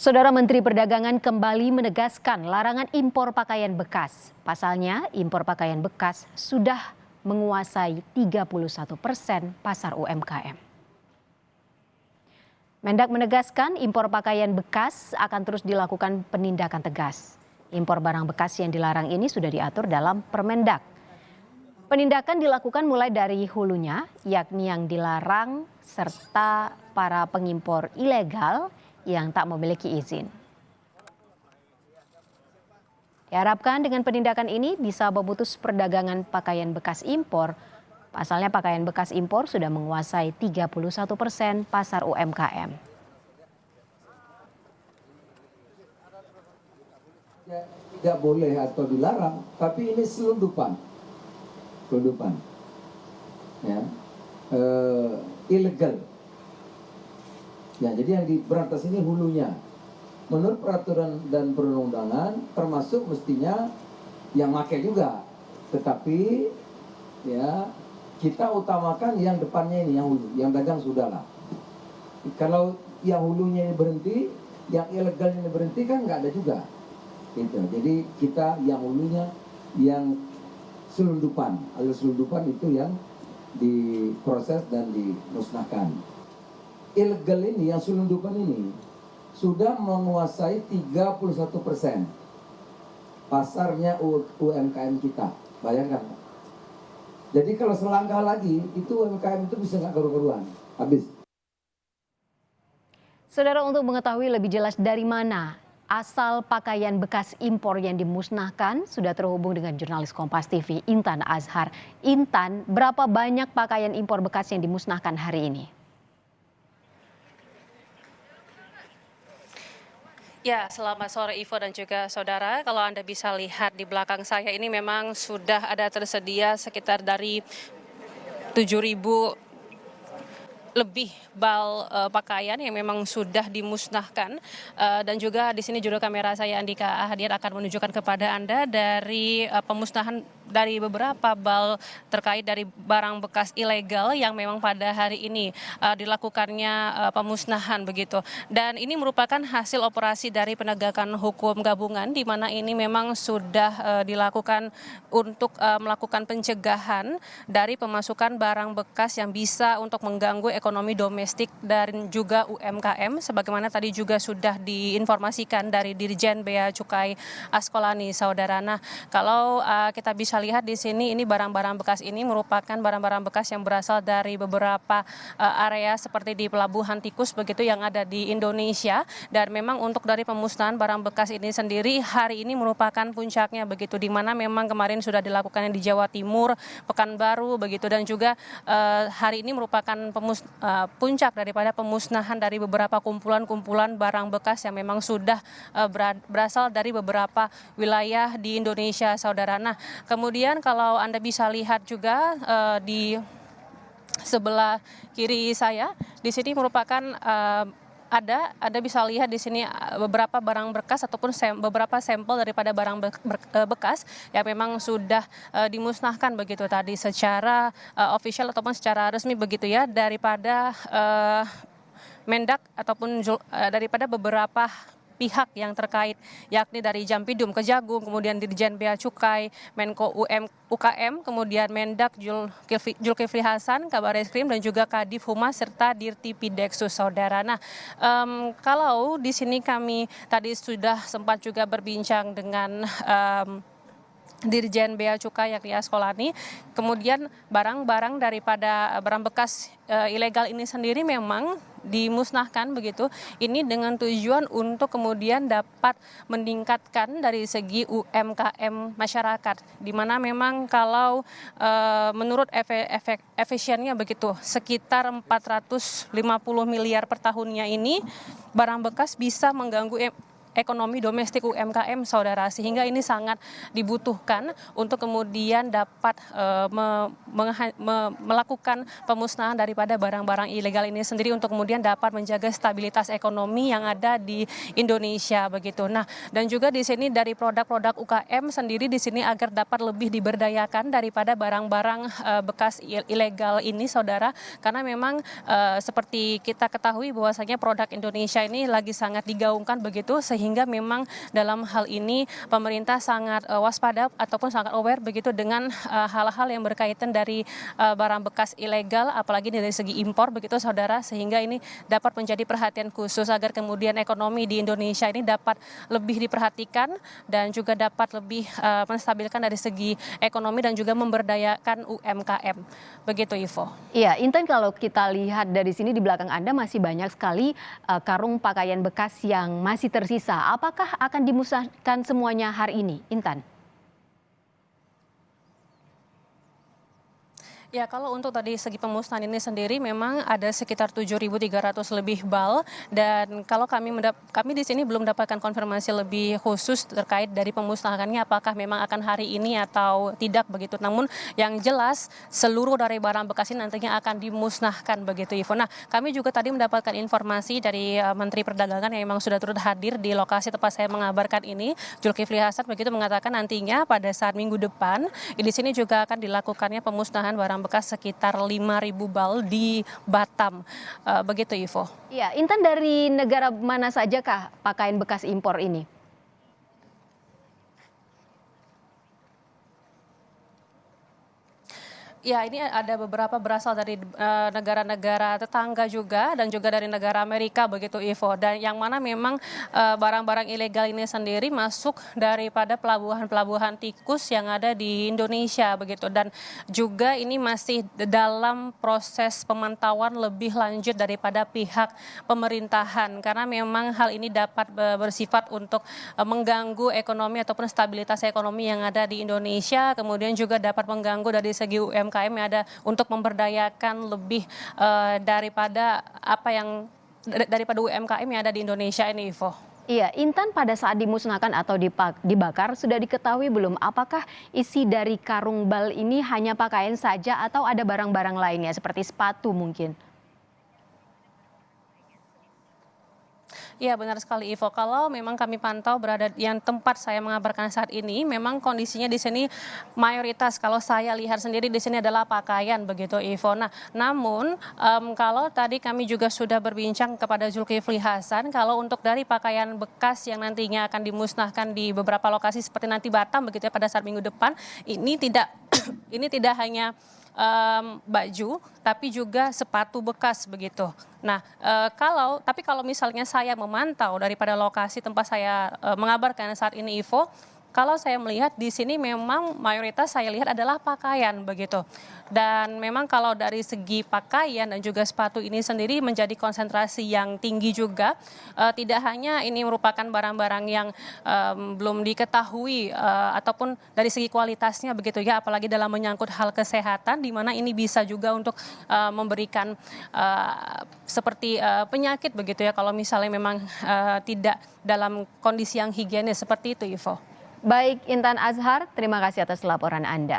Saudara Menteri Perdagangan kembali menegaskan larangan impor pakaian bekas. Pasalnya, impor pakaian bekas sudah menguasai 31% pasar UMKM. Mendak menegaskan impor pakaian bekas akan terus dilakukan penindakan tegas. Impor barang bekas yang dilarang ini sudah diatur dalam Permendak. Penindakan dilakukan mulai dari hulunya, yakni yang dilarang serta para pengimpor ilegal yang tak memiliki izin. Diharapkan dengan penindakan ini bisa memutus perdagangan pakaian bekas impor. Pasalnya pakaian bekas impor sudah menguasai 31% pasar UMKM. Tidak boleh atau dilarang, tapi ini selundupan. Ya. Ilegal. Ya, jadi yang diberantas ini hulunya. Menurut peraturan dan perundang-undangan termasuk mestinya yang pakai juga. Tetapi ya kita utamakan yang depannya ini, yang hulu, yang dagang sudahlah. Kalau yang hulunya ini berhenti, yang ilegalnya ini berhenti kan nggak ada juga. Gitu. Jadi kita yang hulunya, yang selundupan, alias selundupan itu yang diproses dan dimusnahkan. Ilegal ini, yang selundupan ini sudah menguasai 31% pasarnya UMKM kita. Bayangkan. Jadi kalau selangkah lagi itu UMKM itu bisa nggak karu-karuan. Habis. Saudara, untuk mengetahui lebih jelas dari mana asal pakaian bekas impor yang dimusnahkan, sudah terhubung dengan jurnalis Kompas TV Intan Azhar. Intan, berapa banyak pakaian impor bekas yang dimusnahkan hari ini? Ya, selamat sore Ivo dan juga saudara. Kalau Anda bisa lihat di belakang saya ini memang sudah ada tersedia sekitar dari 7.000 lebih bal pakaian yang memang sudah dimusnahkan, dan juga di sini juru kamera saya Andika Ahdiat akan menunjukkan kepada Anda dari pemusnahan dari beberapa bal terkait dari barang bekas ilegal yang memang pada hari ini dilakukannya pemusnahan begitu. Dan ini merupakan hasil operasi dari penegakan hukum gabungan di mana ini memang sudah dilakukan untuk melakukan pencegahan dari pemasukan barang bekas yang bisa untuk mengganggu ekonomi domestik dan juga UMKM, sebagaimana tadi juga sudah diinformasikan dari Dirjen Bea Cukai Askolani, saudara. Nah, kalau kita bisa lihat di sini, ini barang-barang bekas ini merupakan barang-barang bekas yang berasal dari beberapa area seperti di Pelabuhan Tikus begitu yang ada di Indonesia. Dan memang untuk dari pemusnahan barang bekas ini sendiri hari ini merupakan puncaknya begitu, di mana memang kemarin sudah dilakukan di Jawa Timur, Pekanbaru begitu, dan juga hari ini merupakan puncak daripada pemusnahan dari beberapa kumpulan-kumpulan barang bekas yang memang sudah berasal dari beberapa wilayah di Indonesia, saudara. Nah, kemudian kalau Anda bisa lihat juga di sebelah kiri saya, di sini merupakan Anda bisa lihat di sini beberapa barang bekas ataupun beberapa sampel daripada barang bekas yang memang sudah dimusnahkan begitu tadi secara official ataupun secara resmi begitu ya, daripada Mendak ataupun daripada beberapa pihak yang terkait, yakni dari Jampidum, Kejagung, kemudian Dirjen Bea Cukai, Menko UKM, kemudian Mendak Zulkifli Hasan, Kabar Eskrim, dan juga Kadif Humas serta Dirtipideksus, saudara. Nah, kalau di sini kami tadi sudah sempat juga berbincang dengan Dirjen Bea Cukai yakni Askolani, kemudian barang-barang daripada barang bekas ilegal ini sendiri memang dimusnahkan begitu, ini dengan tujuan untuk kemudian dapat meningkatkan dari segi UMKM masyarakat, di mana memang kalau menurut efisiennya begitu sekitar 450 miliar per tahunnya ini barang bekas bisa mengganggu ekonomi domestik UMKM, saudara, sehingga ini sangat dibutuhkan untuk kemudian dapat melakukan pemusnahan daripada barang-barang ilegal ini sendiri untuk kemudian dapat menjaga stabilitas ekonomi yang ada di Indonesia begitu. Nah, dan juga di sini dari produk-produk UKM sendiri di sini agar dapat lebih diberdayakan daripada barang-barang bekas ilegal ini, saudara, karena memang seperti kita ketahui bahwasanya produk Indonesia ini lagi sangat digaungkan begitu, sehingga memang dalam hal ini pemerintah sangat waspada ataupun sangat aware begitu dengan hal-hal yang berkaitan dari barang bekas ilegal, apalagi dari segi impor begitu, saudara, sehingga ini dapat menjadi perhatian khusus agar kemudian ekonomi di Indonesia ini dapat lebih diperhatikan dan juga dapat lebih menstabilkan dari segi ekonomi dan juga memberdayakan UMKM. Begitu, Ivo. Iya, Intan, kalau kita lihat dari sini di belakang Anda masih banyak sekali karung pakaian bekas yang masih tersisa. Apakah akan dimusnahkan semuanya hari ini, Intan? Ya, kalau untuk tadi segi pemusnahan ini sendiri memang ada sekitar 7.300 lebih bal, dan kalau kami di sini belum mendapatkan konfirmasi lebih khusus terkait dari pemusnahannya apakah memang akan hari ini atau tidak begitu. Namun yang jelas seluruh dari barang bekas ini nantinya akan dimusnahkan begitu, Ivo. Nah, kami juga tadi mendapatkan informasi dari Menteri Perdagangan yang memang sudah turut hadir di lokasi tempat saya mengabarkan ini, Zulkifli Hasan begitu, mengatakan nantinya pada saat minggu depan di sini juga akan dilakukannya pemusnahan barang bekas sekitar 5.000 bal di Batam. Begitu, Ivo. Iya, Intan, dari negara mana sajakah pakaian bekas impor ini? Ya, ini ada beberapa berasal dari negara-negara tetangga juga dan juga dari negara Amerika begitu, Ivo. Dan yang mana memang barang-barang ilegal ini sendiri masuk daripada pelabuhan-pelabuhan tikus yang ada di Indonesia begitu. Dan juga ini masih dalam proses pemantauan lebih lanjut daripada pihak pemerintahan, karena memang hal ini dapat bersifat untuk mengganggu ekonomi ataupun stabilitas ekonomi yang ada di Indonesia, kemudian juga dapat mengganggu dari segi UMKM yang ada untuk memberdayakan lebih daripada UMKM yang ada di Indonesia ini, Ivo. Iya, Intan, pada saat dimusnahkan atau dibakar sudah diketahui belum apakah isi dari karung bal ini hanya pakaian saja atau ada barang-barang lainnya seperti sepatu mungkin? Iya, benar sekali, Ivo. Kalau memang kami pantau berada yang tempat saya mengabarkan saat ini, memang kondisinya di sini mayoritas kalau saya lihat sendiri di sini adalah pakaian begitu, Ivo. Nah, namun kalau tadi kami juga sudah berbincang kepada Zulkifli Hasan, kalau untuk dari pakaian bekas yang nantinya akan dimusnahkan di beberapa lokasi seperti nanti Batam begitu ya pada saat minggu depan, ini tidak ini tidak hanya baju tapi juga sepatu bekas begitu. Nah, kalau misalnya saya memantau daripada lokasi tempat saya mengabarkan saat ini, Ivo, kalau saya melihat di sini memang mayoritas saya lihat adalah pakaian begitu. Dan memang kalau dari segi pakaian dan juga sepatu ini sendiri menjadi konsentrasi yang tinggi juga. Tidak hanya ini merupakan barang-barang yang belum diketahui ataupun dari segi kualitasnya begitu ya, apalagi dalam menyangkut hal kesehatan, di mana ini bisa juga untuk memberikan seperti penyakit begitu ya kalau misalnya memang tidak dalam kondisi yang higienis seperti itu, Ivo. Baik, Intan Azhar, terima kasih atas laporan Anda.